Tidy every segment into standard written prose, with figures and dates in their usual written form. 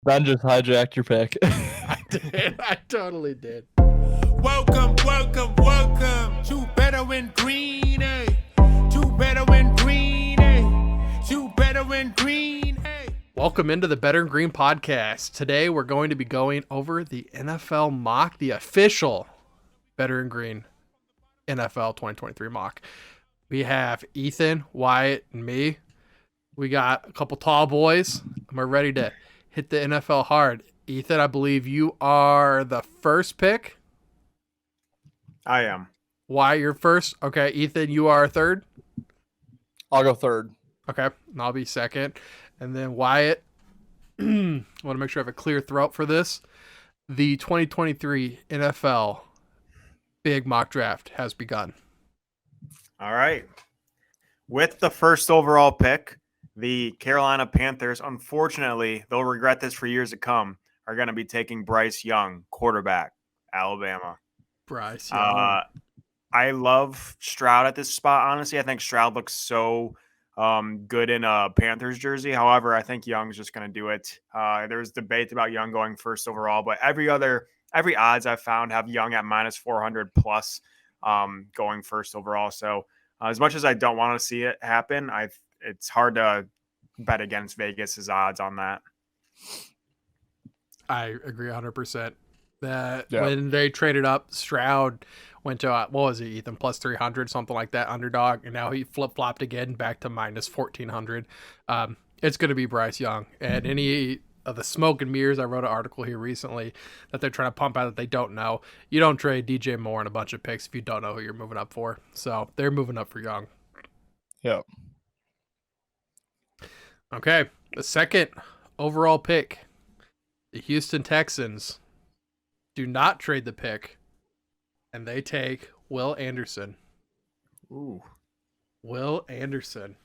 Ben just hijacked your pick. I did. I totally did. Welcome to Better Win Green, eh? To Better Win Green, eh? To Better Win Green, eh? Welcome into the Better and Green podcast. Today we're going to be going over the NFL mock, the official Better and Green NFL 2023 mock. We have Ethan, Wyatt, and me. We got a couple tall boys, and we're ready to hit the NFL hard. Ethan, I believe you are the first pick. I am. Wyatt, you're first. Okay, Ethan, you are third. I'll go third. Okay, and I'll be second. And then Wyatt, I want to make sure I have a clear throat for this. The 2023 NFL Big Mock Draft has begun. All right. With the first overall pick, the Carolina Panthers, unfortunately, they'll regret this for years to come, are going to be taking Bryce Young, quarterback, Alabama. Bryce Young. I love Stroud at this spot, honestly. I think Stroud looks so good in a Panthers jersey. However, I think Young's just going to do it. There's debate about Young going first overall, but every odds I've found have Young at minus 400 plus going first overall. So as much as I don't want to see it happen, it's hard to bet against Vegas's odds on that. I agree 100%. When they traded up, Stroud went to, what was he, Ethan, plus 300, something like that, underdog, and now he flip-flopped again back to minus 1,400. It's going to be Bryce Young. And any of the smoke and mirrors, I wrote an article here recently that they're trying to pump out that they don't know. You don't trade DJ Moore and a bunch of picks if you don't know who you're moving up for. So they're moving up for Young. Yep. Okay, the second overall pick, the Houston Texans do not trade the pick, and they take Will Anderson. Ooh. Will Anderson.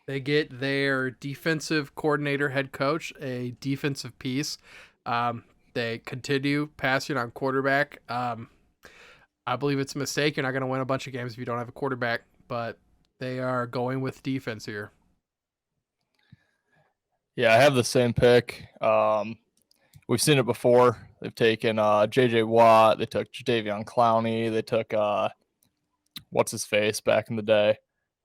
They get their defensive coordinator, head coach, a defensive piece. They continue passing on quarterback. I believe it's a mistake. You're not going to win a bunch of games if you don't have a quarterback, but they are going with defense here. Yeah, I have the same pick. We've seen it before. They've taken J.J. Watt. They took Jadeveon Clowney. They took, what's-his-face back in the day,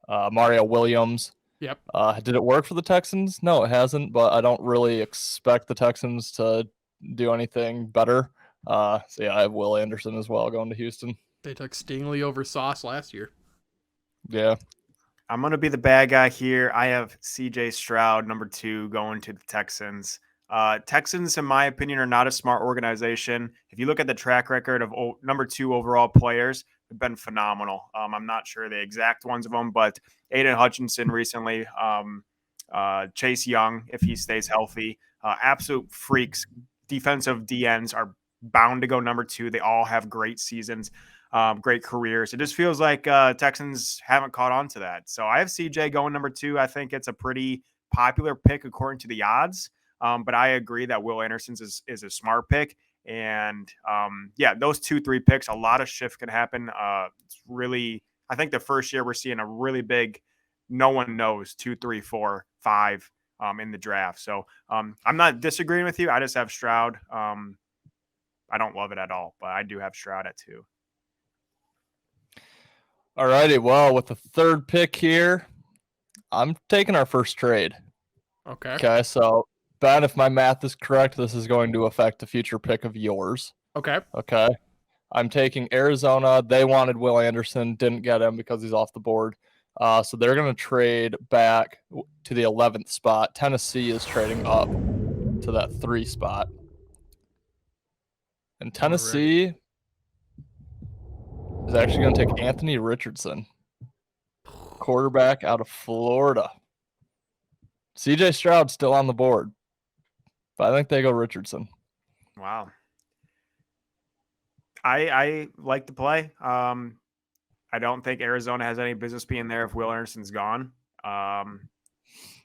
Mario Williams. Yep. Did it work for the Texans? No, it hasn't, but I don't really expect the Texans to do anything better. So, yeah, I have Will Anderson as well going to Houston. They took Stingley over Sauce last year. Yeah. I'm going to be the bad guy here. I have CJ Stroud, number 2, going to the Texans. Texans, in my opinion, are not a smart organization. If you look at the track record of number 2 overall players, they've been phenomenal. I'm not sure the exact ones of them, but Aiden Hutchinson recently, Chase Young, if he stays healthy, absolute freaks. Defensive DNs are bound to go number 2. They all have great seasons. Great careers. It just feels like Texans haven't caught on to that. So I have CJ going number 2. I think it's a pretty popular pick according to the odds. But I agree that Will Anderson is a smart pick. And those 2-3 picks, a lot of shift can happen. It's really, I think the first year we're seeing a really big, no one knows 2, 3, 4, 5 in the draft. So I'm not disagreeing with you. I just have Stroud. I don't love it at all, but I do have Stroud at 2. All righty. Well, with the third pick here, I'm taking our first trade. Okay. So, Ben, if my math is correct, this is going to affect a future pick of yours. Okay. I'm taking Arizona. They wanted Will Anderson, didn't get him because he's off the board. So they're going to trade back to the 11th spot. Tennessee is trading up to that 3 spot. And Tennessee is actually going to take Anthony Richardson, quarterback out of Florida. CJ Stroud's still on the board, but I think they go Richardson. Wow. I like the play. I don't think Arizona has any business being there if Will Anderson's gone.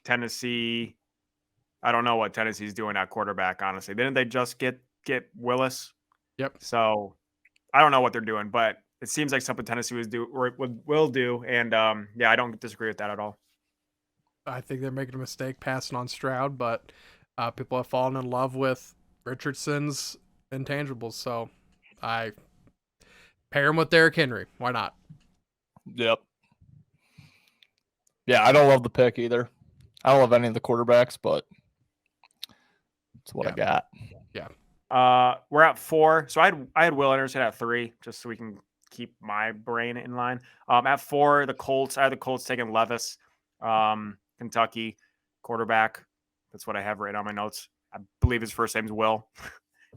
Tennessee, I don't know what Tennessee's doing at quarterback, honestly. Didn't they just get Willis? Yep. So I don't know what they're doing, but it seems like something Tennessee will do. And I don't disagree with that at all. I think they're making a mistake passing on Stroud, but People have fallen in love with Richardson's intangibles, so I pair him with Derrick Henry. Why not? Yep. Yeah, I don't love the pick either. I don't love any of the quarterbacks, but it's what I got. Yeah. We're at 4. So I had Will Anderson at 3, just so we can keep my brain in line. At 4, the Colts. I had the Colts taking Levis, Kentucky quarterback. That's what I have written on my notes. I believe his first name's Will.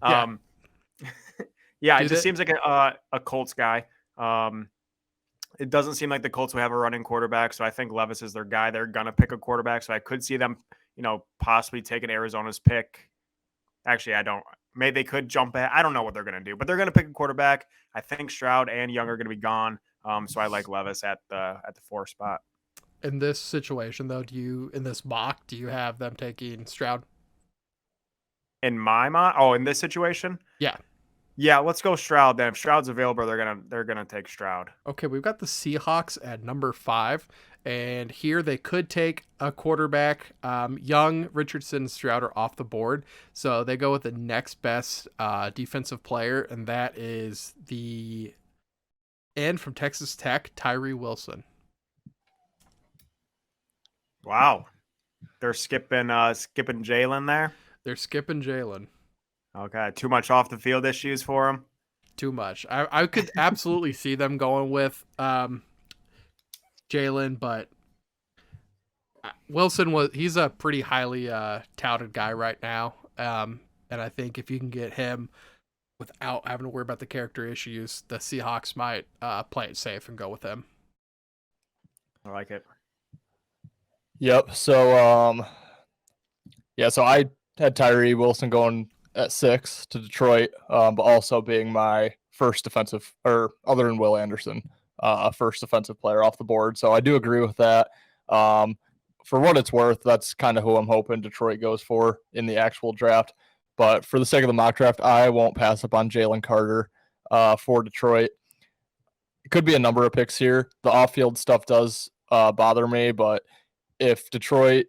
Yeah. Yeah, it just seems like a Colts guy. It doesn't seem like the Colts will have a running quarterback, so I think Levis is their guy. They're gonna pick a quarterback, so I could see them, possibly taking Arizona's pick. Actually, I don't. Maybe they could jump ahead. I don't know what they're gonna do, but they're gonna pick a quarterback. I think Stroud and Young are gonna be gone. So I like Levis at the 4 spot. In this situation, though, in this mock, do you have them taking Stroud? In my mind, in this situation, yeah, let's go Stroud then. If Stroud's available, they're gonna take Stroud. Okay, we've got the Seahawks at number 5, and here they could take a quarterback. Young, Richardson, Stroud are off the board, so they go with the next best defensive player, and that is the end from Texas Tech, Tyree Wilson. Wow, they're skipping Jalen there. They're skipping Jalen. Okay, too much off the field issues for him. Too much. I could absolutely see them going with Jalen, but Wilson he's a pretty highly touted guy right now, and I think if you can get him without having to worry about the character issues, the Seahawks might play it safe and go with him. I like it. Yep. So so I had Tyree Wilson going at 6 to Detroit, but also being my first defensive, or other than Will Anderson, first defensive player off the board. So I do agree with that. For what it's worth, that's kind of who I'm hoping Detroit goes for in the actual draft. But for the sake of the mock draft, I won't pass up on Jalen Carter for Detroit. It could be a number of picks here. The off-field stuff does bother me, but if Detroit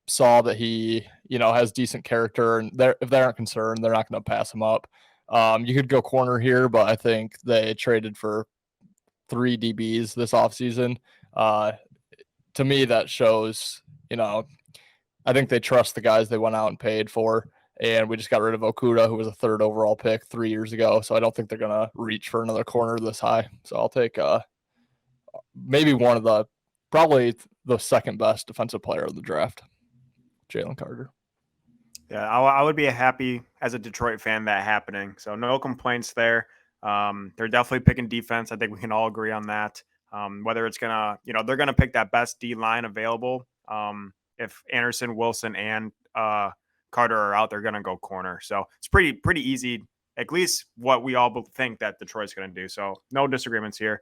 saw that he, has decent character, and if they aren't concerned, they're not going to pass him up. You could go corner here, but I think they traded for 3 DBs this offseason. To me, that shows, I think they trust the guys they went out and paid for, and we just got rid of Okuda, who was a 3rd overall pick 3 years ago, so I don't think they're going to reach for another corner this high. So I'll take maybe probably the second best defensive player of the draft, Jalen Carter. Yeah, I would be happy as a Detroit fan that happening. So no complaints there. They're definitely picking defense. I think we can all agree on that. Whether it's gonna, they're gonna pick that best D line available. If Anderson, Wilson, and Carter are out, they're gonna go corner. So it's pretty easy. At least what we all think that Detroit's gonna do. So no disagreements here.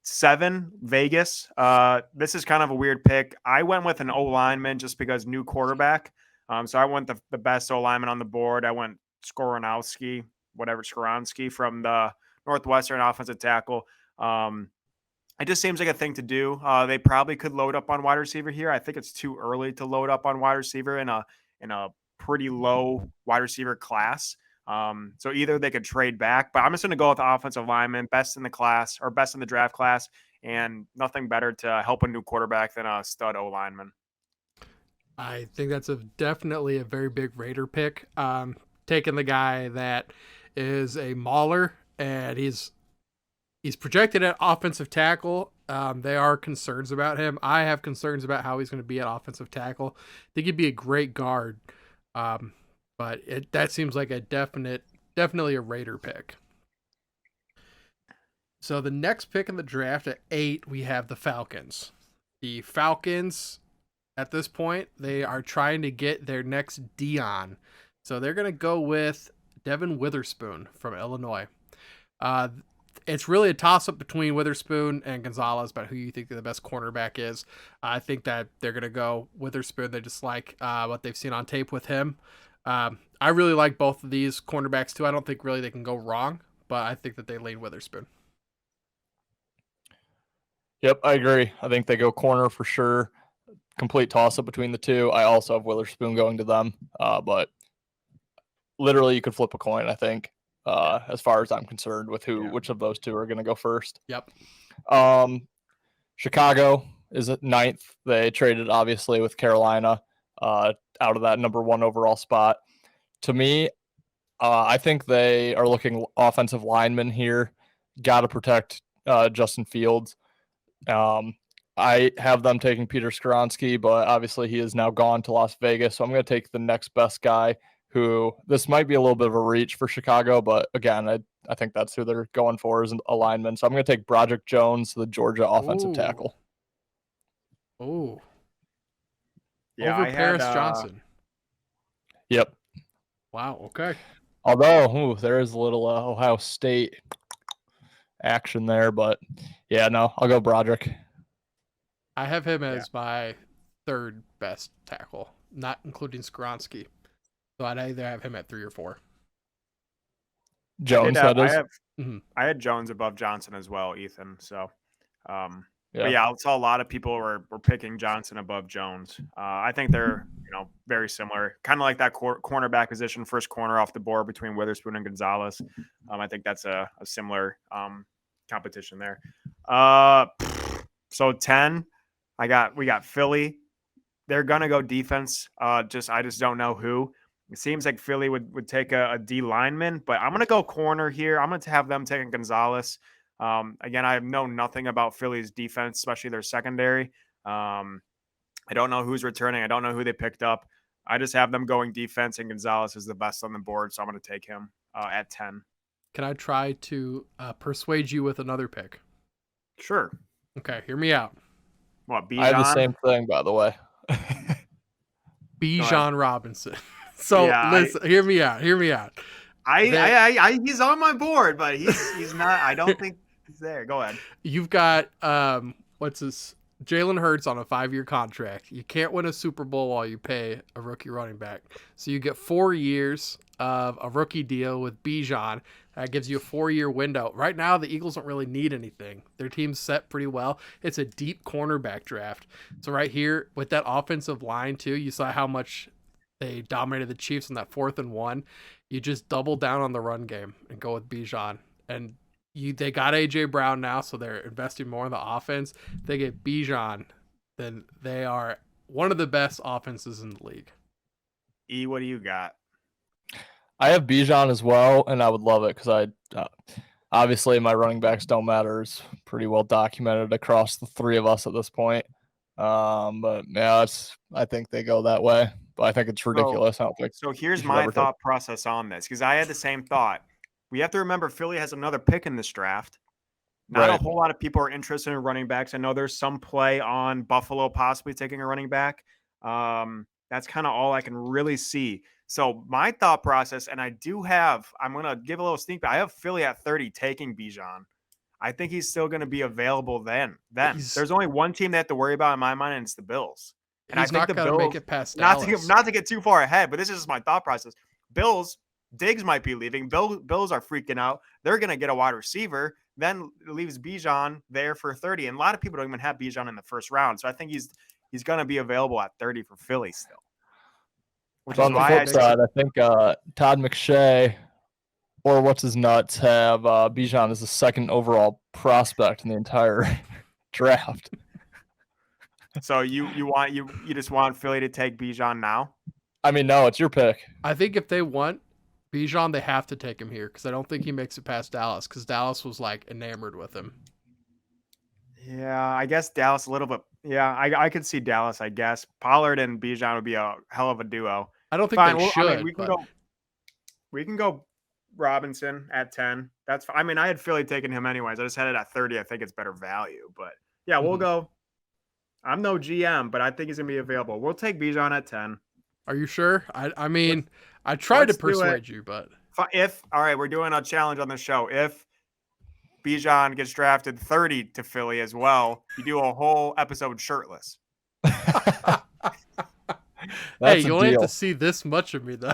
7, Vegas. This is kind of a weird pick. I went with an O lineman just because new quarterback. So I went the best O lineman on the board. I went Skoronski from the Northwestern offensive tackle. It just seems like a thing to do. They probably could load up on wide receiver here. I think it's too early to load up on wide receiver in a pretty low wide receiver class. So either they could trade back, but I'm just going to go with the offensive lineman, best in the class or best in the draft class, and nothing better to help a new quarterback than a stud O lineman. I think that's definitely a very big Raider pick. Taking the guy that is a mauler, and he's projected at offensive tackle. There are concerns about him. I have concerns about how he's going to be at offensive tackle. I think he'd be a great guard. But that seems like a definitely a Raider pick. So the next pick in the draft at 8, we have the Falcons. The Falcons, at this point, they are trying to get their next Dion. So they're going to go with Devin Witherspoon from Illinois. It's really a toss-up between Witherspoon and Gonzalez about who you think the best cornerback is. I think that they're going to go Witherspoon. They just like what they've seen on tape with him. I really like both of these cornerbacks too. I don't think really they can go wrong, but I think that they lean Witherspoon. Yep, I agree. I think they go corner for sure. complete toss-up between the two. I also have Witherspoon going to them, but literally you could flip a coin, I think, as far as I'm concerned, with which of those two are going to go first. Yep. Chicago is at 9th. They traded, obviously, with Carolina out of that number 1 overall spot. To me, I think they are looking offensive linemen here. Got to protect Justin Fields. I have them taking Peter Skoronski, but obviously he is now gone to Las Vegas. So I'm going to take the next best guy, who this might be a little bit of a reach for Chicago, but again, I think that's who they're going for as a lineman. So I'm going to take Broderick Jones, the Georgia offensive tackle. Oh. Yeah, over Paris Johnson. Yep. Wow. Okay. Although there is a little Ohio State action there, but yeah, no, I'll go Broderick. I have him as my 3rd best tackle, not including Skoronski. So I'd either have him at 3 or 4. Jones, I had Jones above Johnson as well, Ethan. So, but yeah, I saw a lot of people were picking Johnson above Jones. I think they're very similar, kind of like that cornerback position, first corner off the board between Witherspoon and Gonzalez. I think that's a similar competition there. So 10, we got Philly. They're gonna go defense. I just don't know who. It seems like Philly would take a D lineman, but I'm going to go corner here. I'm going to have them taking Gonzalez. Again, I know nothing about Philly's defense, especially their secondary. I don't know who's returning. I don't know who they picked up. I just have them going defense, and Gonzalez is the best on the board, so I'm going to take him at 10. Can I try to persuade you with another pick? Sure. Okay, hear me out. What, Bijan? I have the same thing, by the way. Bijan Robinson. So listen, hear me out. He's on my board, but he's not. I don't think he's there. Go ahead. You've got Jalen Hurts on a 5-year contract. You can't win a Super Bowl while you pay a rookie running back. So you get 4 years of a rookie deal with Bijan. That gives you a 4-year window. Right now, the Eagles don't really need anything. Their team's set pretty well. It's a deep cornerback draft. So right here, with that offensive line too, you saw how much they dominated the Chiefs in that 4th and 1. You just double down on the run game and go with Bijan. And they got AJ Brown now, so they're investing more in the offense. If they get Bijan, then they are one of the best offenses in the league. E, what do you got? I have Bijan as well, and I would love it because obviously my running backs don't matter. It's pretty well documented across the 3 of us at this point. But yeah, I think they go that way. But I think it's ridiculous. So here's my thought process on this, because I had the same thought. We have to remember Philly has another pick in this draft. Not a whole lot of people are interested in running backs. I know there's some play on Buffalo possibly taking a running back. That's kind of all I can really see. So my thought process, and I'm going to give a little sneak peek. I have Philly at 30 taking Bijan. I think he's still going to be available then. There's only one team they have to worry about in my mind, and it's the Bills. And he's I think the Bills, make it past Dallas. Not to get too far ahead, but this is just my thought process. Bills, Diggs might be leaving. Bills are freaking out. They're going to get a wide receiver. Then it leaves Bijan there for 30. And a lot of people don't even have Bijan in the first round. So I think he's going to be available at 30 for Philly still. Which on the flip side, I think Todd McShay or what's his nuts have Bijan as the 2nd overall prospect in the entire draft. So you just want Philly to take Bijan now? I mean, no, it's your pick. I think if they want Bijan, they have to take him here because I don't think he makes it past Dallas because Dallas was enamored with him. Yeah, I guess Dallas a little bit. Yeah, I could see Dallas, I guess. Pollard and Bijan would be a hell of a duo. I don't think they should. We can go Robinson at 10. That's fine. I mean, I had Philly taking him anyways. I just had it at 30. I think it's better value. But yeah, we'll go. I'm no GM, but I think he's going to be available. We'll take Bijan at 10. Are you sure? I mean, I tried to persuade you, but all right, we're doing a challenge on the show. If Bijan gets drafted 30 to Philly as well, you do a whole episode shirtless. Hey, you only have to see this much of me though.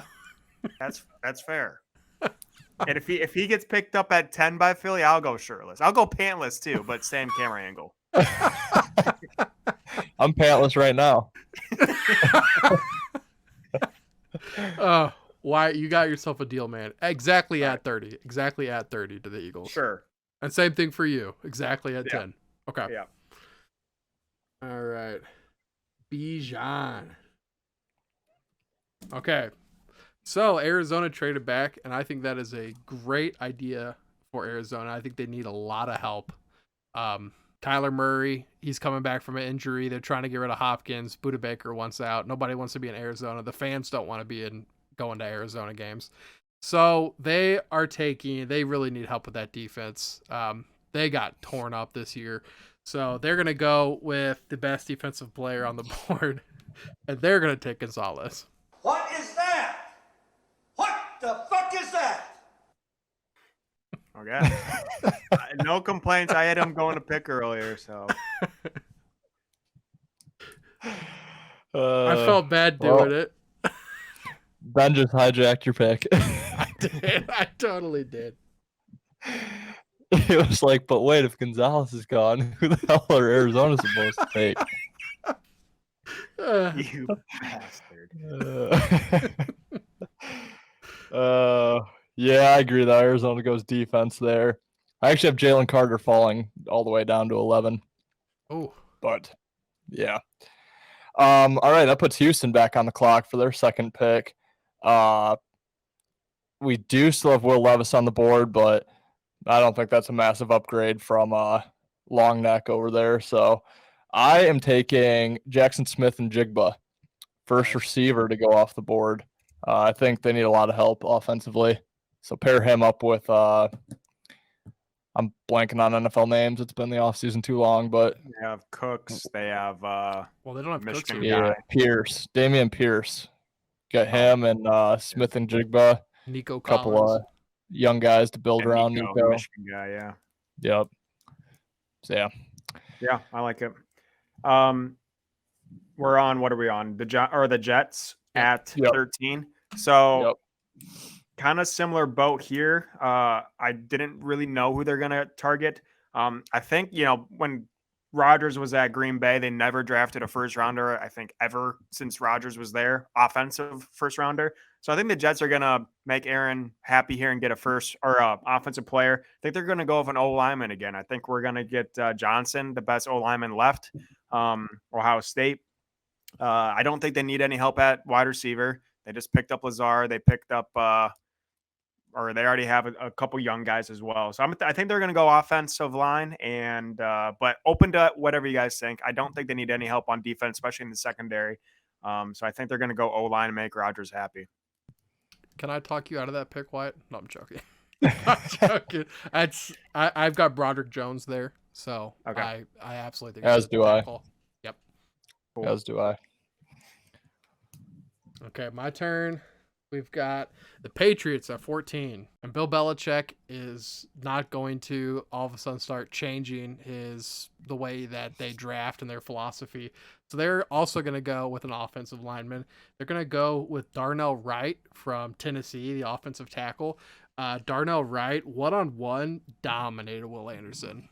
That's fair. And if he gets picked up at 10 by Philly, I'll go shirtless. I'll go pantless too, but same camera angle. I'm pantless right now. Wyatt, you got yourself a deal, man. Exactly at 30. Exactly at 30 to the Eagles. Sure. And same thing for you. Exactly at Yeah. 10. Okay. Yeah. All right. Bijan. Okay. So Arizona traded back, and I think that is a great idea for Arizona. I think they need a lot of help. Kyler Murray, he's coming back from an injury. They're trying to get rid of Hopkins. Buda Baker wants out. Nobody wants to be in Arizona. The fans don't want to be going to Arizona games. So they really need help with that defense. They got torn up this year. So they're going to go with the best defensive player on the board, and they're going to take Gonzalez. What is that? What the fuck is that? Okay. No complaints. I had him going to pick earlier, so. I felt bad doing it. Ben just hijacked your pick. I did. I totally did. It was like, but wait, if Gonzalez is gone, who the hell are Arizona supposed to take? You bastard. Yeah, I agree that Arizona goes defense there. I actually have Jalen Carter falling all the way down to 11. Oh, But yeah. All right, that puts Houston back on the clock for their second pick. We do still have Will Levis on the board, but I don't think that's a massive upgrade from Long Neck over there. So I am taking Jackson Smith and Jigba, first receiver to go off the board. I think they need a lot of help offensively. So pair him up with I'm blanking on NFL names. It's been the offseason too long, but They have Cooks. They have well, they don't have Cooks Michigan anymore. guy. Pierce, Damian Pierce. Got him and Smith and Jigba. Nico Couple Collins. of young guys to build and around Nico, Nico. Michigan guy, yeah. Yep. So yeah. Yeah, I like it. We're on. What are we on? The Jets at Yep. 13. So Yep. kind of similar boat here. I didn't really know who they're gonna target. I think when Rodgers was at Green Bay, they never drafted a first rounder. I think ever since Rodgers was there, offensive first rounder. So I think the Jets are gonna make Aaron happy here and get a first or offensive player. I think they're gonna go with an O lineman again. I think we're gonna get Johnson, the best O lineman left. Ohio State. I don't think they need any help at wide receiver. They just picked up Lazard. They picked up, or they already have a couple young guys as well. So I think they're going to go offensive line, and but open to whatever you guys think. I don't think they need any help on defense, especially in the secondary. So I think they're going to go O line and make Rodgers happy. Can I talk you out of that pick, Wyatt? No, I'm joking. I'm joking. I've got Broderick Jones there, so Okay. I absolutely think As that's a do good I. call. Yep. Cool. As do I. Okay, my turn. We've got the Patriots at 14, and Bill Belichick is not going to all of a sudden start changing the way that they draft and their philosophy. So they're also going to go with an offensive lineman. They're going to go with Darnell Wright from Tennessee, the offensive tackle. Darnell Wright, one-on-one, dominated Will Anderson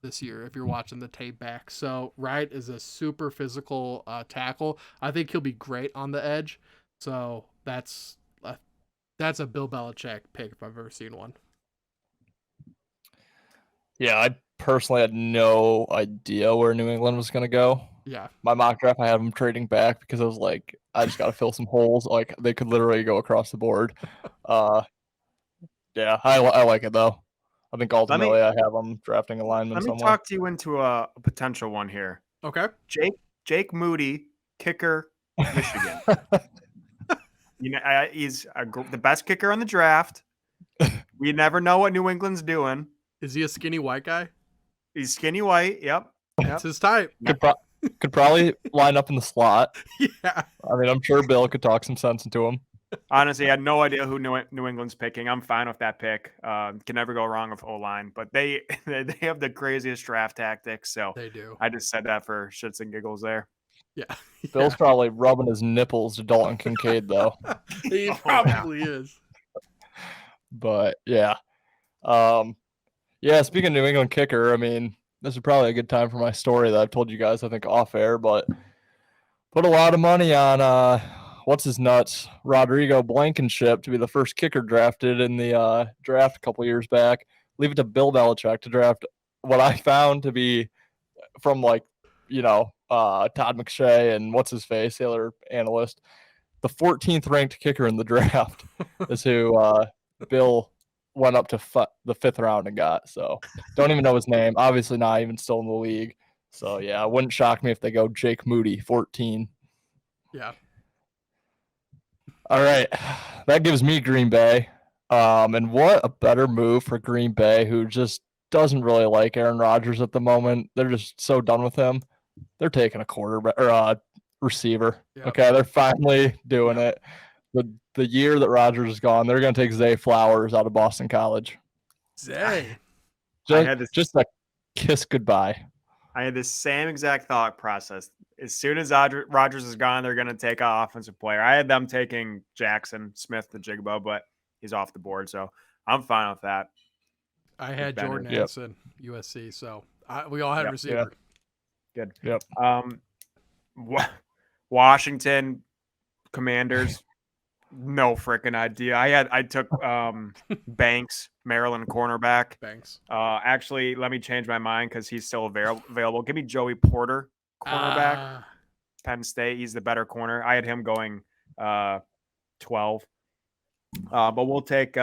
this year, if you're watching the tape back. So Wright is a super physical tackle. I think he'll be great on the edge. So that's a Bill Belichick pick if I've ever seen one. Yeah, I personally had no idea where New England was going to go. Yeah. My mock draft, I had them trading back because I was like, I just got to fill some holes. Like, they could literally go across the board. Yeah, I like it, though. I think ultimately I have them drafting a lineman Let me somewhere. talk to you into a potential one here. Okay. Jake Moody, kicker, Michigan. He's the best kicker on the draft. We never know what New England's doing. Is he a skinny white guy? He's skinny white. Yep. That's his type. Could probably line up in the slot. Yeah. I mean, I'm sure Bill could talk some sense into him. Honestly, I had no idea who New England's picking. I'm fine with that pick. Can never go wrong with O-line. But they have the craziest draft tactics. So They do. I just said that for shits and giggles there. Yeah. Bill's probably rubbing his nipples to Dalton Kincaid, though. He probably is. But yeah. Yeah, speaking of New England kicker, I mean, this is probably a good time for my story that I've told you guys, I think, off air, but put a lot of money on what's his nuts, Rodrigo Blankenship, to be the first kicker drafted in the draft a couple years back. Leave it to Bill Belichick to draft what I found to be from Todd McShay and what's his face, the other analyst, the 14th ranked kicker in the draft is who Bill went up to the 5th round and got. So don't even know his name. Obviously not even still in the league. So yeah, it wouldn't shock me if they go Jake Moody, 14. Yeah. All right. That gives me Green Bay. And what a better move for Green Bay, who just doesn't really like Aaron Rodgers at the moment. They're just so done with him. They're taking a quarterback or a receiver. Yep. Okay, they're finally doing it. The year that Rodgers is gone, they're going to take Zay Flowers out of Boston College. Zay. Just a kiss goodbye. I had the same exact thought process. As soon as Rodgers is gone, they're going to take an offensive player. I had them taking Jackson Smith the Jigba, but he's off the board, so I'm fine with that. I had Jordan Addison, USC, so we all had receiver. Good. Yep. Washington Commanders, no freaking idea. I took Banks, Maryland cornerback. Banks. Actually, let me change my mind because he's still available. Give me Joey Porter, cornerback, Penn State. He's the better corner. I had him going 12. But we'll take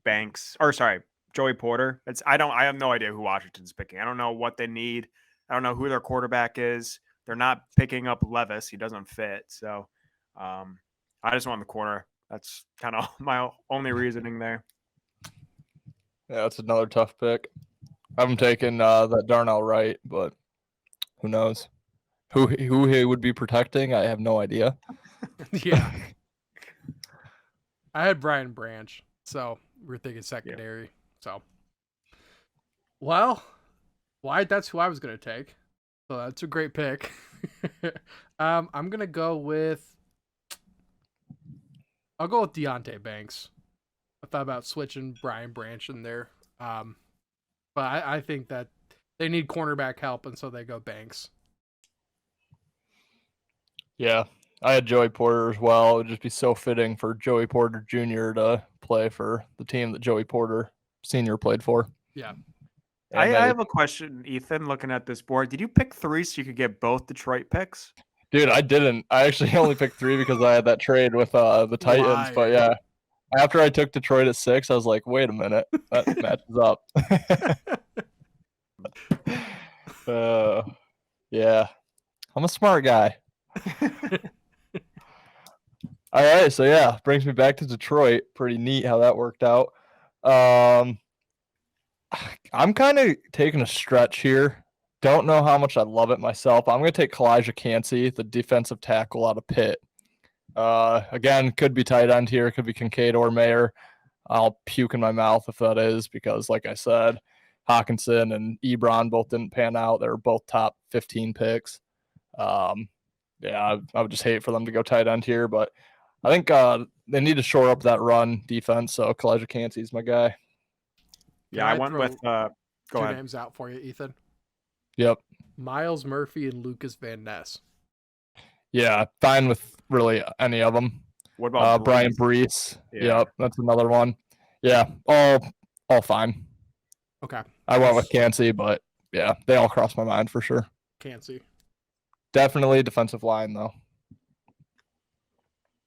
Banks. Or sorry, Joey Porter. I have no idea who Washington's picking. I don't know what they need. I don't know who their quarterback is. They're not picking up Levis. He doesn't fit. So I just want the corner. That's kind of my only reasoning there. Yeah, that's another tough pick. I haven't taken that Darnell Wright, but who knows? Who he would be protecting, I have no idea. Yeah. I had Brian Branch, so we're thinking secondary. Yeah. So, well, Wyatt, that's who I was going to take. So that's a great pick. I'm going to go with Deontay Banks. I thought about switching Brian Branch in there. But I think that they need cornerback help, and so they go Banks. Yeah, I had Joey Porter as well. It would just be so fitting for Joey Porter Jr. to play for the team that Joey Porter Sr. played for. Yeah. I have a question, Ethan, looking at this board. Did you pick 3 so you could get both Detroit picks? Dude, I didn't. I actually only picked 3 because I had that trade with the Titans. Why? But yeah, after I took Detroit at 6, I was like, wait a minute. That matches up. Yeah. I'm a smart guy. All right, so yeah, brings me back to Detroit. Pretty neat how that worked out. I'm kind of taking a stretch here. Don't know how much I love it myself. I'm going to take Kalijah Cansey, the defensive tackle out of Pitt. Again, could be tight end here. Could be Kincaid or Mayer. I'll puke in my mouth if that is because, like I said, Hawkinson and Ebron both didn't pan out. They were both top 15 picks. Yeah, I would just hate for them to go tight end here, but I think they need to shore up that run defense. So Kalijah Cansey is my guy. Yeah, I went with go two ahead. names out for you, Ethan. Yep. Myles Murphy and Lucas Van Ness. Yeah, fine with really any of them. What about Brian Brees? Yeah. Yep, that's another one. Yeah, all fine. Okay. I went with Cansey, but yeah, they all crossed my mind for sure. Cansey. Definitely defensive line though.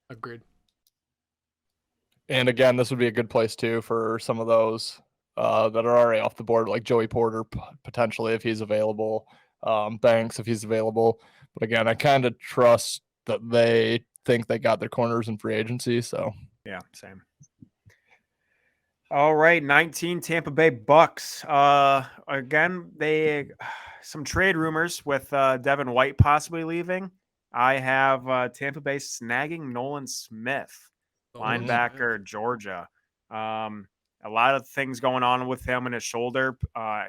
Agreed. And again, this would be a good place too for some of those that are already off the board, like Joey Porter potentially if he's available, Banks if he's available. But again, I kind of trust that they think they got their corners in free agency. So yeah, same. All right, 19 Tampa Bay Bucks. Again, some trade rumors with Devin White possibly leaving. I have Tampa Bay snagging Nolan Smith, linebacker, Georgia. A lot of things going on with him and his shoulder.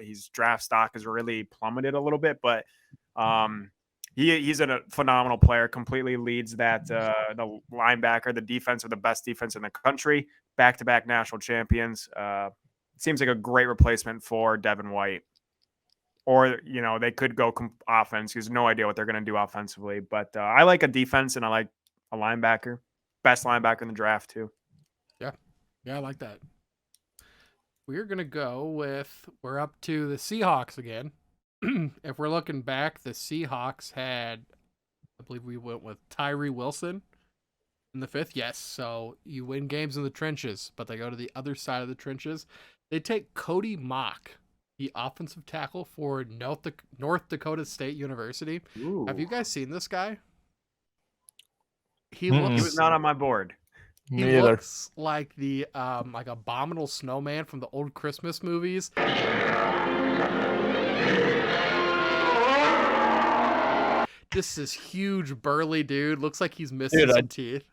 His draft stock has really plummeted a little bit, but he's a phenomenal player. Completely leads that the linebacker, the defense, the best defense in the country. Back-to-back national champions. Seems like a great replacement for Devin White. or they could go offense. There's no idea what they're going to do offensively. But I like a defense, and I like a linebacker, best linebacker in the draft too. Yeah, I like that. We're gonna we're up to the Seahawks again. If we're looking back, the Seahawks had, I believe we went with Tyree Wilson in the 5th. Yes, so you win games in the trenches, but they go to the other side of the trenches. They take Cody Mock, the offensive tackle for North Dakota State University. Ooh. Have you guys seen this guy? He was not on my board. He Me either. looks like the like abominable snowman from the old Christmas movies. Just this huge burly dude. Looks like he's missing some teeth.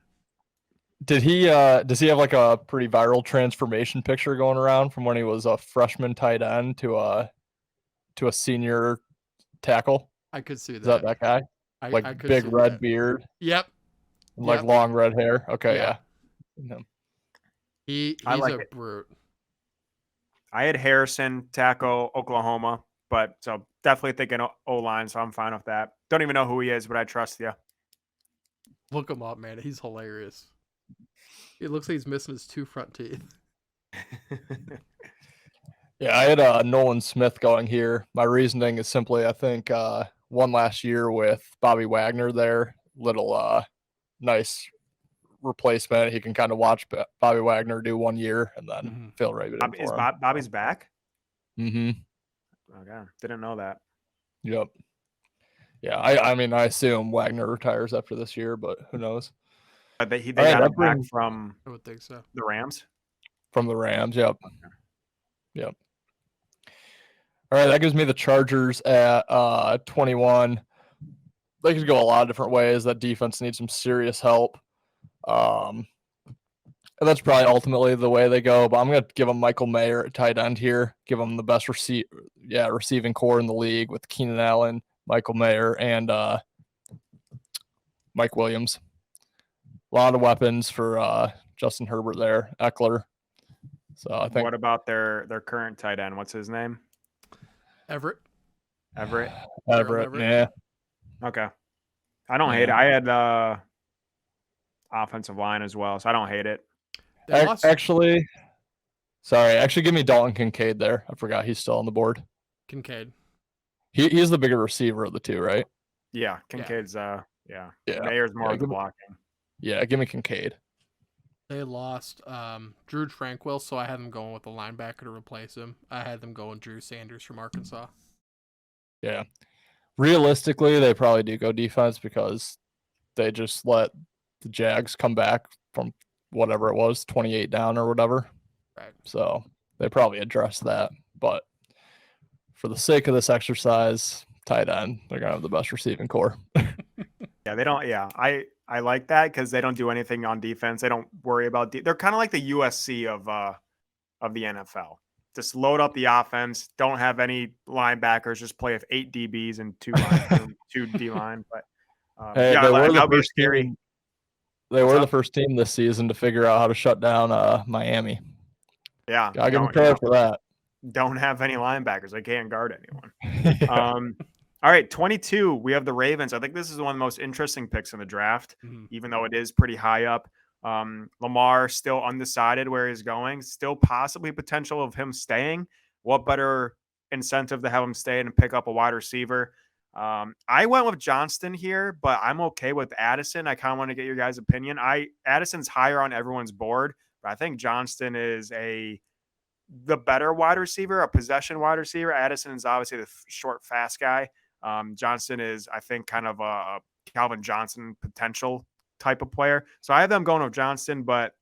Does he have like a pretty viral transformation picture going around from when he was a freshman tight end to a senior tackle? I could see that. Is that guy? I could big see red that. beard. Yep. Like long red hair. Okay, yeah. He's like a it. brute. I had Harrison tackle Oklahoma, but so definitely thinking O-line, so I'm fine with that. Don't even know who he is, but I trust you. Look him up, man. He's hilarious. It looks like he's missing his 2 front teeth. Yeah, I had Nolan Smith going here. My reasoning is simply, I think one last year with Bobby Wagner there, little nice replacement. He can kind of watch Bobby Wagner do 1 year and then feel right in for him. Bobby's back? Mm-hmm. Okay, didn't know that. Yep. Yeah, I mean, I assume Wagner retires after this year, but who knows? They got him back from I would think so. The Rams? From the Rams, yep. Yep. All right, that gives me the Chargers at 21. They could go a lot of different ways. That defense needs some serious help. And that's probably ultimately the way they go, but I'm going to give them Michael Mayer at tight end here. Give them the best receiving core in the league with Keenan Allen, Michael Mayer, and Mike Williams. A lot of weapons for Justin Herbert there, Eckler. So I think. What about their current tight end? What's his name? Everett. Everett, yeah. Okay. I don't hate it. I had offensive line as well, so I don't hate it. Actually, give me Dalton Kincaid there. I forgot he's still on the board. Kincaid. He's the bigger receiver of the two, right? Yeah, Kincaid's Mayer's more of the blocking. Yeah, give me Kincaid. They lost Drew Tranquil, so I had them going with a linebacker to replace him. I had them going Drew Sanders from Arkansas. Yeah. Realistically, they probably do go defense because they just let the Jags come back from whatever it was, 28 down or whatever. Right. So they probably address that. But for the sake of this exercise, tight end, they're going to have the best receiving core. Yeah, they don't. Yeah, I like that because they don't do anything on defense. They don't worry about. They're kind of like the USC of the NFL. Just load up the offense. Don't have any linebackers. Just play with 8 DBs and 2 line, 2 D line. But hey, yeah, that'll be scary. They were the first team this season to figure out how to shut down Miami. Yeah, I give them credit for that. Don't have any linebackers. They can't guard anyone. All right, 22. We have the Ravens. I think this is one of the most interesting picks in the draft, even though it is pretty high up. Lamar still undecided where he's going. Still possibly potential of him staying. What better incentive to have him stay and pick up a wide receiver? I went with Johnston here, but I'm okay with Addison. I kind of want to get your guys' opinion. Addison's higher on everyone's board, but I think Johnston is the better wide receiver, a possession wide receiver. Addison is obviously the short, fast guy. Johnston is, I think, kind of a Calvin Johnson potential type of player. So I have them going with Johnston, but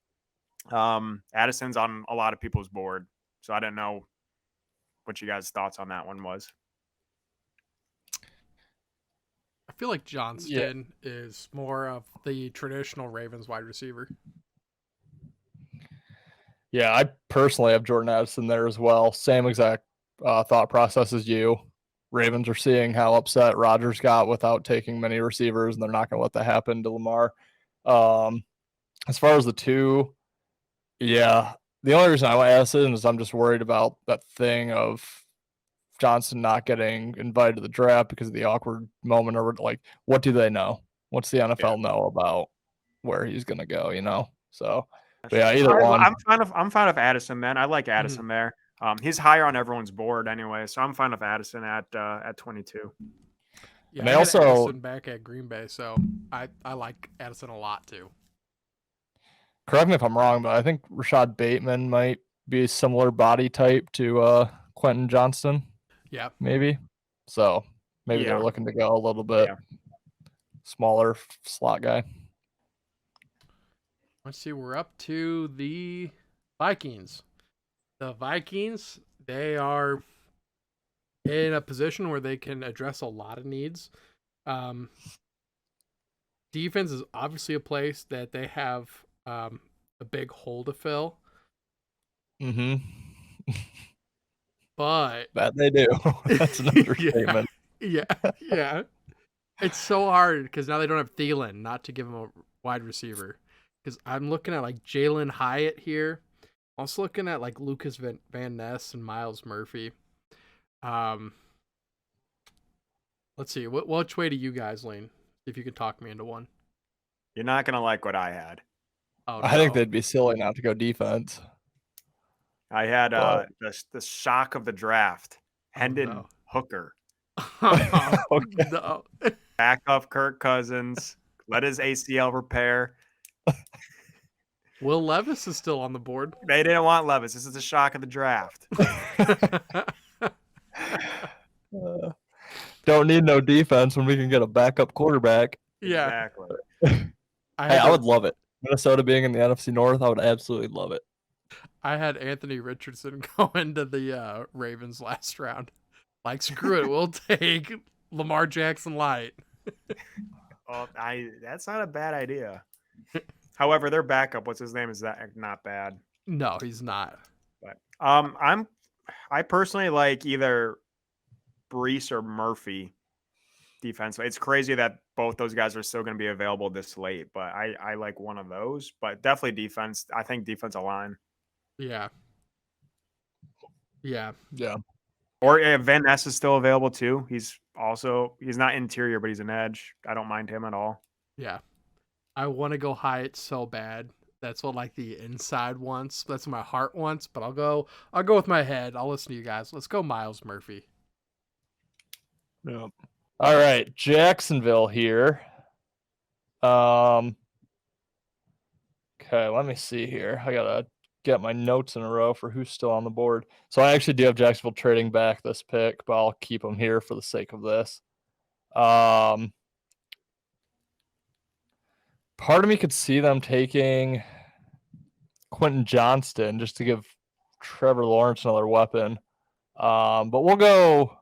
Addison's on a lot of people's board. So I didn't know what you guys' thoughts on that one was. I feel like Johnston is more of the traditional Ravens wide receiver. Yeah, I personally have Jordan Addison there as well. Same exact thought process as you. Ravens are seeing how upset Rodgers got without taking many receivers, and they're not going to let that happen to Lamar. As far as the two, the only reason I went Addison is I'm just worried about that thing of Johnson not getting invited to the draft because of the awkward moment, or like, what do they know? What's the NFL know about where he's going to go, you know? So, but yeah, either one. I'm fine with Addison, man. I like Addison there. He's higher on everyone's board anyway, so I'm fine with Addison at 22. Yeah, and I they also had Addison back at Green Bay, so I like Addison a lot too. Correct me if I'm wrong, but I think Rashad Bateman might be a similar body type to Quentin Johnston. Yeah, maybe. So maybe they're looking to go a little bit smaller slot guy. Let's see. We're up to the Vikings. The Vikings, they are in a position where they can address a lot of needs. Defense is obviously a place that they have a big hole to fill. But that they do. That's an understatement. Yeah. It's so hard because now they don't have Thielen, not to give him a wide receiver. Because I'm looking at like Jalen Hyatt here. I'm also looking at like Lucas Van Ness and Miles Murphy. Let's see. Which way do you guys lean? See if you can talk me into one. You're not gonna like what I had. Oh, I think they'd be silly not to go defense. I had the shock of the draft, Hendon Hooker. Okay. No. Back up Kirk Cousins. Let his ACL repair. Will Levis is still on the board. They didn't want Levis. This is the shock of the draft. Don't need no defense when we can get a backup quarterback. Yeah. Exactly. I would love it. Minnesota being in the NFC North, I would absolutely love it. I had Anthony Richardson go into the Ravens last round. Like, screw it. We'll take Lamar Jackson light. That's not a bad idea. However, their backup, what's his name, is that not bad. No, he's not. But I personally like either Brees or Murphy defense. It's crazy that both those guys are still going to be available this late, but I like one of those. But definitely defense. I think defensive line. Yeah. Or Van Ness is still available too. He's not interior, but he's an edge. I don't mind him at all. Yeah. I want to go Hyatt so bad. That's what like the inside wants. That's what my heart wants, but I'll go with my head. I'll listen to you guys. Let's go Miles Murphy. Yep. All right, Jacksonville here. Okay, let me see here. I gotta get my notes in a row for who's still on the board. So I actually do have Jacksonville trading back this pick, but I'll keep them here for the sake of this. Part of me could see them taking Quentin Johnston just to give Trevor Lawrence another weapon. But we'll go.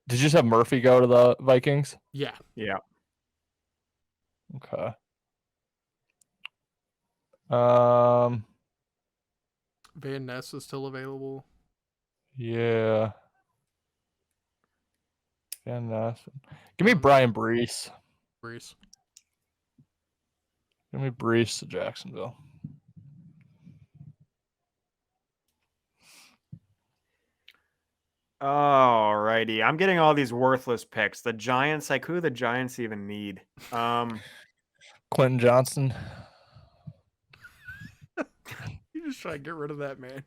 Did you just have Murphy go to the Vikings? Yeah. Okay. Van Ness is still available. Yeah. Van Ness. Give me Brian Brees. Give me Brees to Jacksonville. Alrighty. I'm getting all these worthless picks. The Giants, like who do the Giants even need? Quentin Johnston. You just try to get rid of that man.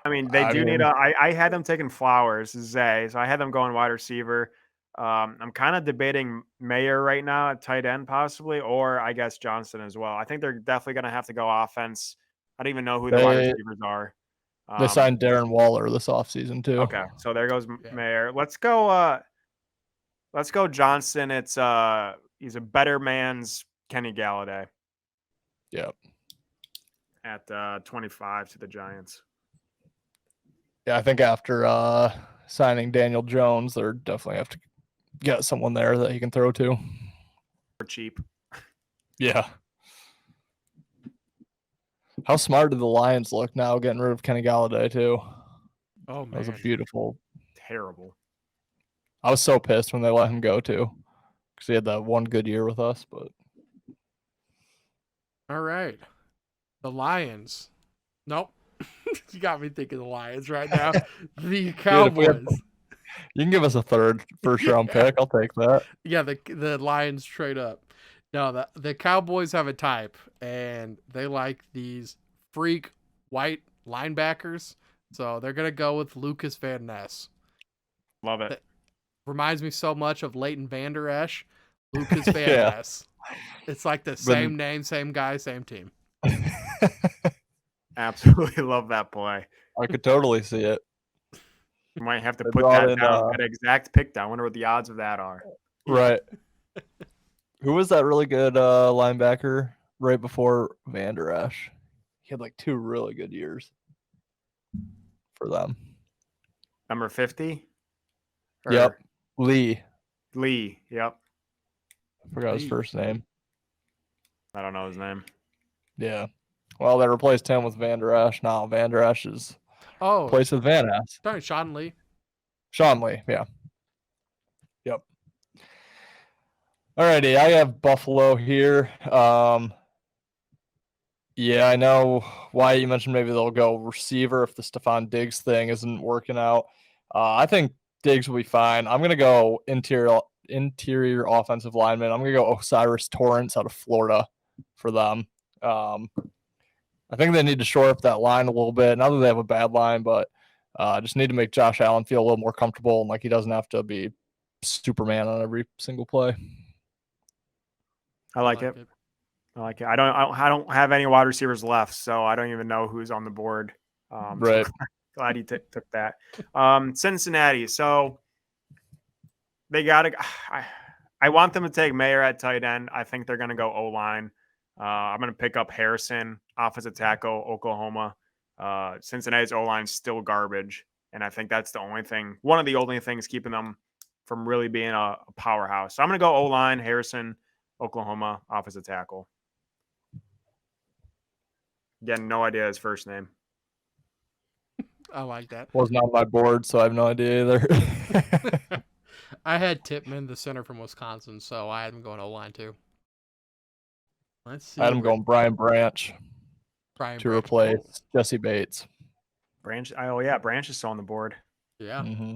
I mean, they need I had them taking Flowers, Zay, so I had them going wide receiver. I'm kind of debating Mayer right now at tight end possibly, or I guess Johnston as well. I think they're definitely going to have to go offense. I don't even know who the wide receivers are. They signed Darren Waller this offseason too. Okay, so there goes Mayer. Let's go Johnston. It's he's a better man's Kenny Galladay. Yep. At 25 to the Giants. Yeah, I think after signing Daniel Jones, they're definitely have to get someone there that he can throw to. For cheap. Yeah. How smart did the Lions look now getting rid of Kenny Galladay too? Oh man. That was a beautiful. Terrible. I was so pissed when they let him go too. Because he had that one good year with us, but all right. The Lions. Nope. You got me thinking the Lions right now. The Cowboys. You can give us a third first-round pick. I'll take that. Yeah, the Lions trade up. No, the Cowboys have a type, and they like these freak white linebackers. So they're going to go with Lucas Van Ness. Love it. That reminds me so much of Leighton Vander Esch. Lucas Van Ness. It's like the same name, same guy, same team. Absolutely love that play. I could totally see it. You might have to put that down, that exact pick down. I wonder what the odds of that are. Right. Who was that really good linebacker right before Van Der Esch? He had like 2 really good years for them. Number 50? Yep. Lee. Yep. I forgot his first name. I don't know his name. Yeah. Well, they replaced him with Van Der Esch. Now Van Der Esch is replaced with Van Ness. Sorry, Sean Lee. Sean Lee, yeah. Yep. Alrighty, I have Buffalo here. Yeah, I know why you mentioned maybe they'll go receiver if the Stephon Diggs thing isn't working out. I think Diggs will be fine. I'm gonna go interior offensive lineman. I'm gonna go Osiris Torrance out of Florida for them. I think they need to shore up that line a little bit. Not that they have a bad line, but just need to make Josh Allen feel a little more comfortable and like he doesn't have to be Superman on every single play. I like it. I like it. I don't have any wide receivers left, so I don't even know who's on the board. Right. So glad he took that. Cincinnati. So they got to. I want them to take Mayer at tight end. I think they're going to go O-line. I'm going to pick up Harrison, offensive tackle, Oklahoma. Cincinnati's O-line is still garbage, and I think that's one of the only things keeping them from really being a powerhouse. So I'm going to go O-line, Harrison, Oklahoma, offensive tackle. Again, no idea his first name. I like that. Wasn't on my board, so I have no idea either. I had Tippmann, the center from Wisconsin, so I had him going O-line too. Let's see. I had him going Brian Branch to replace Jesse Bates. Branch. Oh yeah, Branch is still on the board. Yeah. Mm-hmm.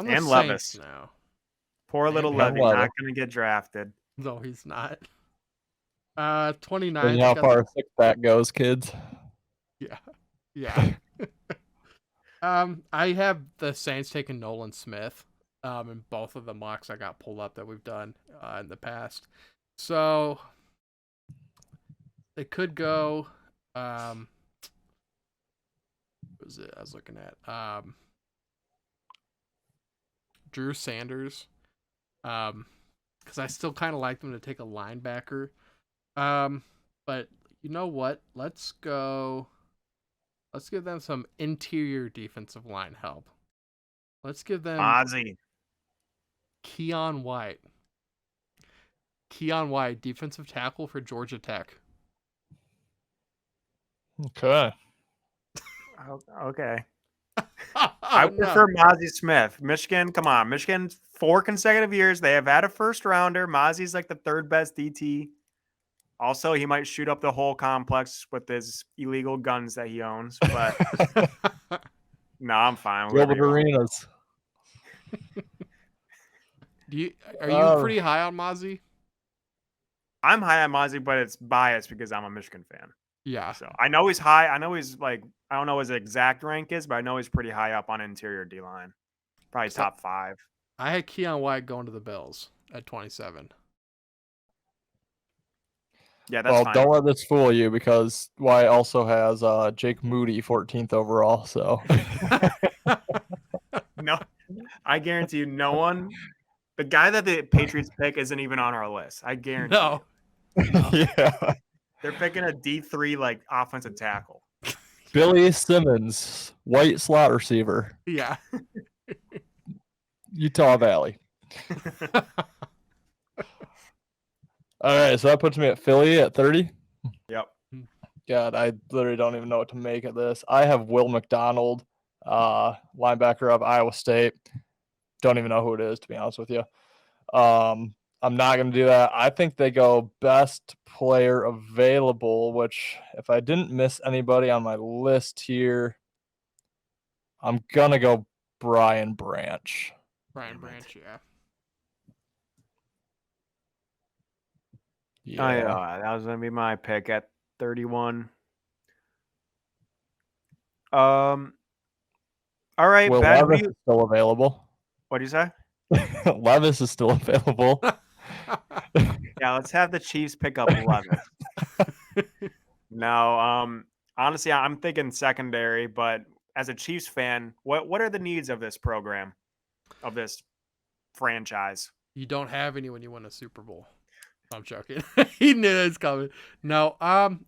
And Levis now. Poor little Levy, not going to get drafted. No, he's not. 29. You know how far a six-pack goes, kids? Yeah. I have the Saints taking Nolan Smith. In both of the mocks I got pulled up that we've done in the past. So they could go. What was it I was looking at? Drew Sanders. Because I still kind of like them to take a linebacker. But you know what? Let's give them some interior defensive line help. Let's give them Ozzy. Keon White, defensive tackle for Georgia Tech. Okay. Okay. I prefer Mozzie Smith. Michigan, come on. Michigan, 4 consecutive years. They have had a first rounder. Mozzie's like the 3rd best DT. Also, he might shoot up the whole complex with his illegal guns that he owns. But no, I'm fine. Gilbert Arenas. Are you pretty high on Mozzie? I'm high on Mozzie, but it's biased because I'm a Michigan fan. Yeah. So I know he's high. I know he's like, I don't know what his exact rank is, but I know he's pretty high up on interior D-line. Probably top 5. I had Keon White going to the Bills at 27. Yeah, that's fine. Don't let this fool you because Wyatt also has Jake Moody 14th overall. So no, I guarantee you, no one. The guy that the Patriots pick isn't even on our list. I guarantee. No. Yeah, they're picking a D3 like offensive tackle. Billy Simmons, white slot receiver. Yeah. Utah Valley. All right, so that puts me at Philly at 30. Yep. God, I literally don't even know what to make of this. I have Will McDonald, linebacker of Iowa State. Don't even know who it is, to be honest with you. I'm not going to do that. I think they go best player available, which if I didn't miss anybody on my list here, I'm going to go Brian Branch. Brian Branch, yeah. Yeah. That was going to be my pick at 31. All right, Will Ben. Levis is still available. What do you say? Levis is still available. Yeah, let's have the Chiefs pick up Levis. No, honestly, I'm thinking secondary, but as a Chiefs fan, what are the needs of this program, of this franchise? You don't have any when you win a Super Bowl. I'm joking. He knew it was coming. No,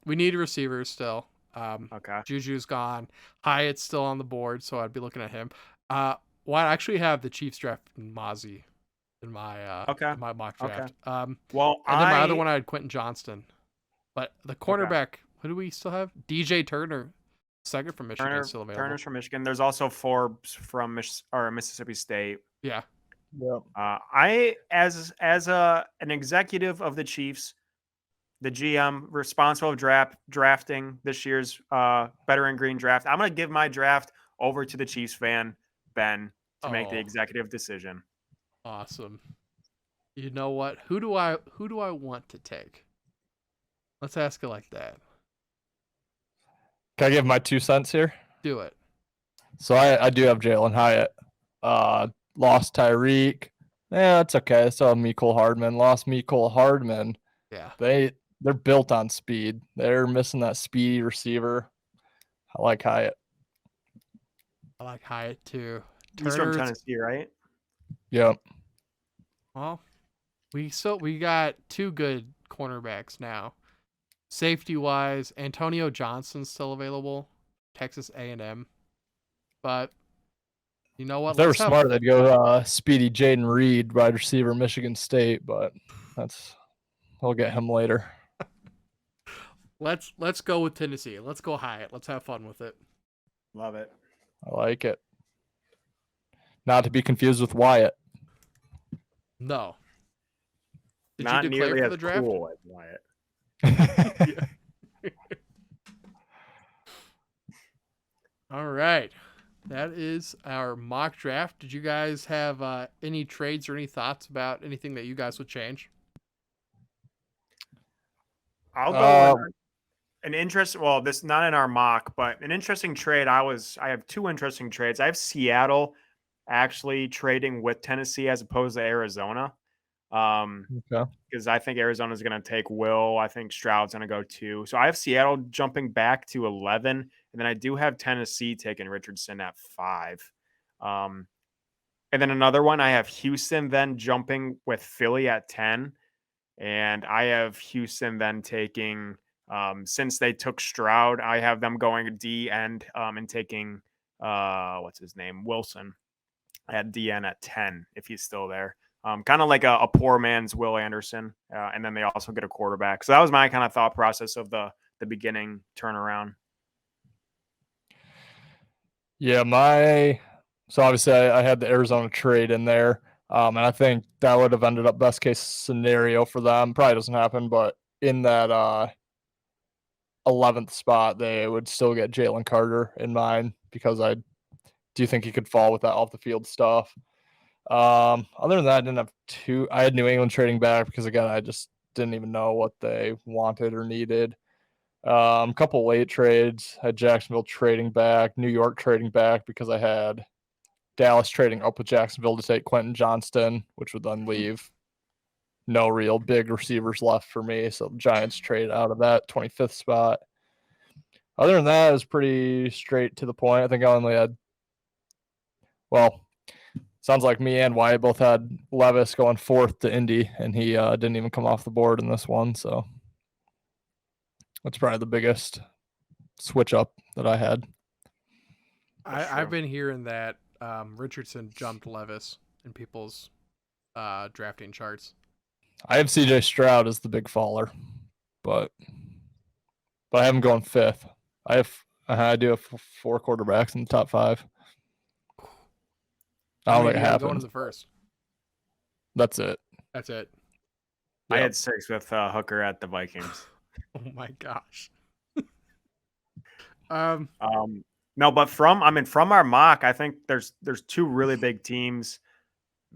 we need receivers still. Okay. Juju's gone. Hyatt's still on the board, so I'd be looking at him. Well, I actually have the Chiefs draft in Mozzie in my Okay. in my mock Okay. draft. Well, and then my other one I had Quentin Johnston. But the cornerback, Okay. who do we still have? DJ Turner, second from Michigan, still available. Turner's from Michigan. There's also Forbes from Mississippi State. Yeah. Yep. I, as an executive of the Chiefs, the GM responsible of drafting this year's Better in Green draft, I'm gonna give my draft over to the Chiefs fan Ben to make the Oh. executive decision. Awesome. You know what? Who do I want to take? Let's ask it like that. Can I give my 2 cents here? Do it. So I do have Jalen Hyatt. Lost Tyreek. Yeah, that's okay. So Mecole Hardman. Lost Mecole Hardman. Yeah. They're built on speed. They're missing that speedy receiver. I like Hyatt. I like Hyatt too. He's from Tennessee, right? Yep. Well, we got 2 good cornerbacks now. Safety wise, Antonio Johnson's still available, Texas A&M. But you know what? If they were smart, they'd go speedy Jaden Reed, wide receiver, Michigan State. But we'll get him later. Let's go with Tennessee. Let's go Hyatt. Let's have fun with it. Love it. I like it. Not to be confused with Wyatt. No. Did Not you declare nearly for as the draft? cool as Wyatt. All right. That is our mock draft. Did you guys have any trades or any thoughts about anything that you guys would change? I'll go with an interest. Well, this not in our mock, but an interesting trade. I have 2 interesting trades. I have Seattle actually trading with Tennessee as opposed to Arizona. Okay. Because I think Arizona is going to take Will. I think Stroud's going to go 2. So I have Seattle jumping back to 11, and then I do have Tennessee taking Richardson at 5. And then another one, I have Houston then jumping with Philly at 10, and I have Houston then taking since they took Stroud, I have them going D end and taking what's his name, Wilson at DN at 10 if he's still there. Kind of like a poor man's Will Anderson. And then they also get a quarterback. So that was my kind of thought process of the beginning turnaround. Yeah, so obviously I had the Arizona trade in there. And I think that would have ended up best case scenario for them. Probably doesn't happen, but in that 11th spot, they would still get Jalen Carter in mind because I do think he could fall with that off the field stuff. Other than that, I didn't have I had New England trading back because again, I just didn't even know what they wanted or needed. A couple late trades. I had Jacksonville trading back, New York trading back because I had Dallas trading up with Jacksonville to take Quentin Johnston, which would then leave no real big receivers left for me. So the Giants trade out of that 25th spot. Other than that, it was pretty straight to the point. I think I only had, sounds like me and Wyatt both had Levis going 4th to Indy, and he didn't even come off the board in this one. So that's probably the biggest switch up that I had. I've been hearing that Richardson jumped Levis in people's drafting charts. I have CJ Stroud as the big faller, but I have him going 5th. I do have 4 quarterbacks in the top 5. I don't think it happens. Going in the first. That's it. That's it. I Yep. had 6 with Hooker at the Vikings. Oh my gosh. No, but from our mock, I think there's 2 really big teams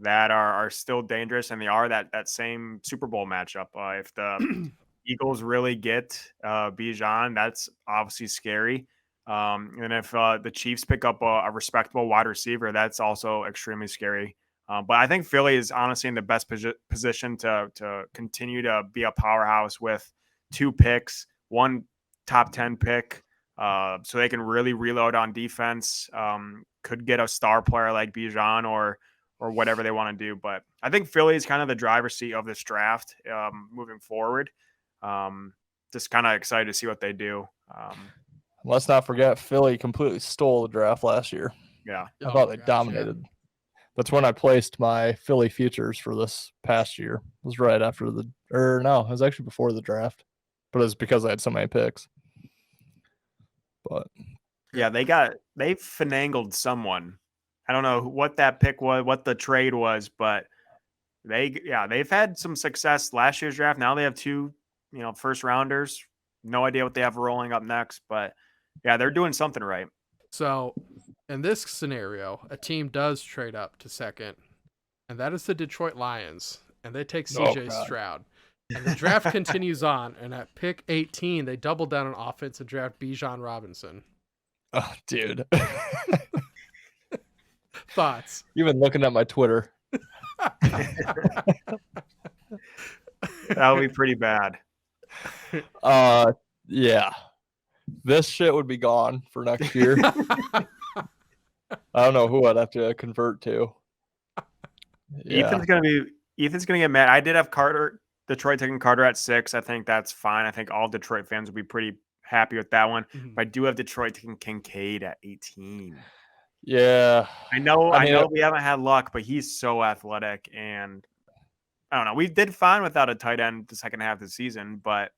that are still dangerous, and they are that same Super Bowl matchup. If the Eagles really get Bijan, that's obviously scary. And if the Chiefs pick up a respectable wide receiver, that's also extremely scary. But I think Philly is honestly in the best position to continue to be a powerhouse with 2 picks, 1 top 10 pick, so they can really reload on defense. Could get a star player like Bijan or whatever they want to do. But I think Philly is kind of the driver's seat of this draft moving forward. Just kind of excited to see what they do. Let's not forget Philly completely stole the draft last year. Yeah. I thought they dominated. Yeah. That's when I placed my Philly futures for this past year. It was right after it was actually before the draft, but it's because I had so many picks. But yeah, they finagled someone. I don't know what that pick was, what the trade was, but they've had some success last year's draft. Now they have 2, first rounders. No idea what they have rolling up next, but yeah, they're doing something right. So in this scenario, a team does trade up to second, and that is the Detroit Lions, and they take CJ Stroud. And the draft continues on, and at pick 18, they double down on offense and draft Bijan Robinson. Oh, dude. Thoughts? You've been looking at my Twitter. That would be pretty bad. Yeah. This shit would be gone for next year. I don't know who I'd have to convert to. Yeah. Ethan's gonna get mad. I did have Detroit taking Carter at 6. I think that's fine. I think all Detroit fans would be pretty happy with that one. Mm-hmm. But I do have Detroit taking Kincaid at 18. Yeah. I know we haven't had luck, but he's so athletic, and I don't know. We did fine without a tight end the second half of the season, but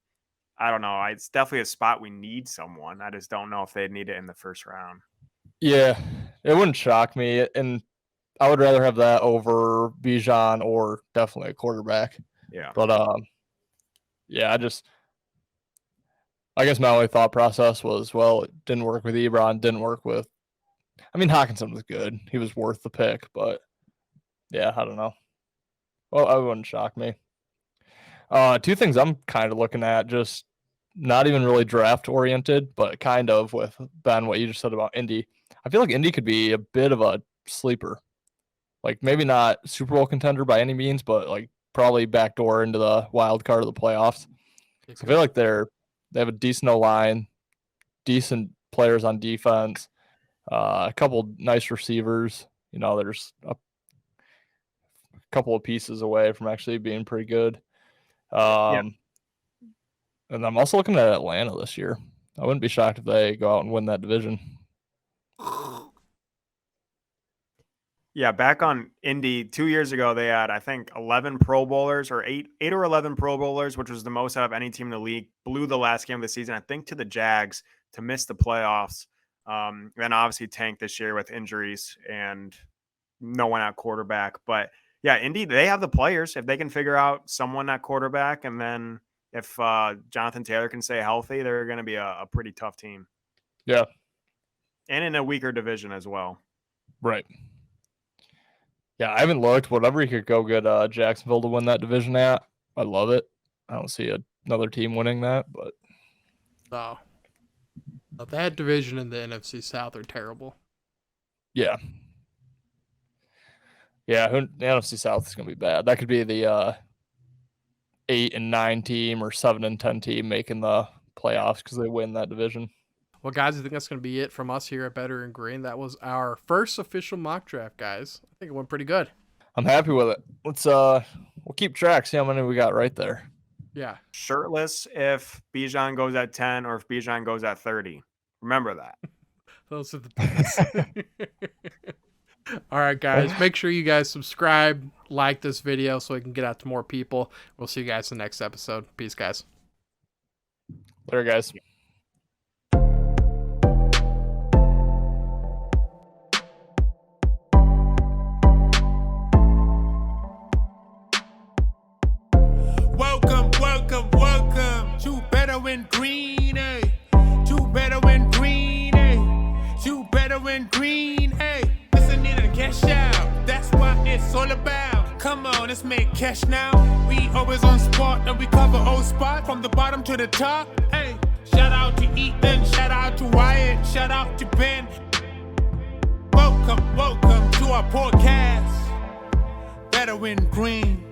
I don't know. It's definitely a spot we need someone. I just don't know if they'd need it in the first round. Yeah, it wouldn't shock me, and I would rather have that over Bijan or definitely a quarterback. Yeah. But yeah, I guess my only thought process was, well, it didn't work with Ebron, didn't work with. I mean, Hockenson was good. He was worth the pick, but yeah, I don't know. Well, it wouldn't shock me. 2 things I'm kind of looking at, just not even really draft oriented, but kind of with Ben, what you just said about Indy. I feel like Indy could be a bit of a sleeper. Like maybe not Super Bowl contender by any means, but like probably backdoor into the wild card of the playoffs. I feel like they have a decent O-line, decent players on defense, a couple nice receivers. There's a couple of pieces away from actually being pretty good. And I'm also looking at Atlanta this year. I wouldn't be shocked if they go out and win that division. Yeah, back on Indy 2 years ago, they had, I think, 11 Pro Bowlers or 8 or 11 Pro Bowlers, which was the most out of any team in the league. Blew the last game of the season, I think, to the Jags to miss the playoffs. Then obviously tanked this year with injuries and no one at quarterback. But yeah, Indy, they have the players. If they can figure out someone at quarterback, and then if Jonathan Taylor can stay healthy, they're going to be a pretty tough team. Yeah. And in a weaker division as well. Right. Yeah, I haven't looked. Whatever you could go get Jacksonville to win that division at, I love it. I don't see another team winning that, but. Oh. That division in the NFC South are terrible. Yeah. Yeah, the NFC South is going to be bad. That could be the 8 and 9 team or 7 and 10 team making the playoffs because they win that division. Well, guys, I think that's going to be it from us here at Better and Green. That was our first official mock draft, guys. I think it went pretty good. I'm happy with it. Let's we'll keep track, see how many we got right there. Yeah. Shirtless if Bijan goes at 10 or if Bijan goes at 30. Remember that. Those are the things. All right, guys. Make sure you guys subscribe, like this video so we can get out to more people. We'll see you guys in the next episode. Peace, guys. Later, guys. ain't cash now. We always on spot and we cover old spot from the bottom to the top. Hey, shout out to Ethan, shout out to Wyatt, shout out to Ben. Welcome to our podcast. Better win green.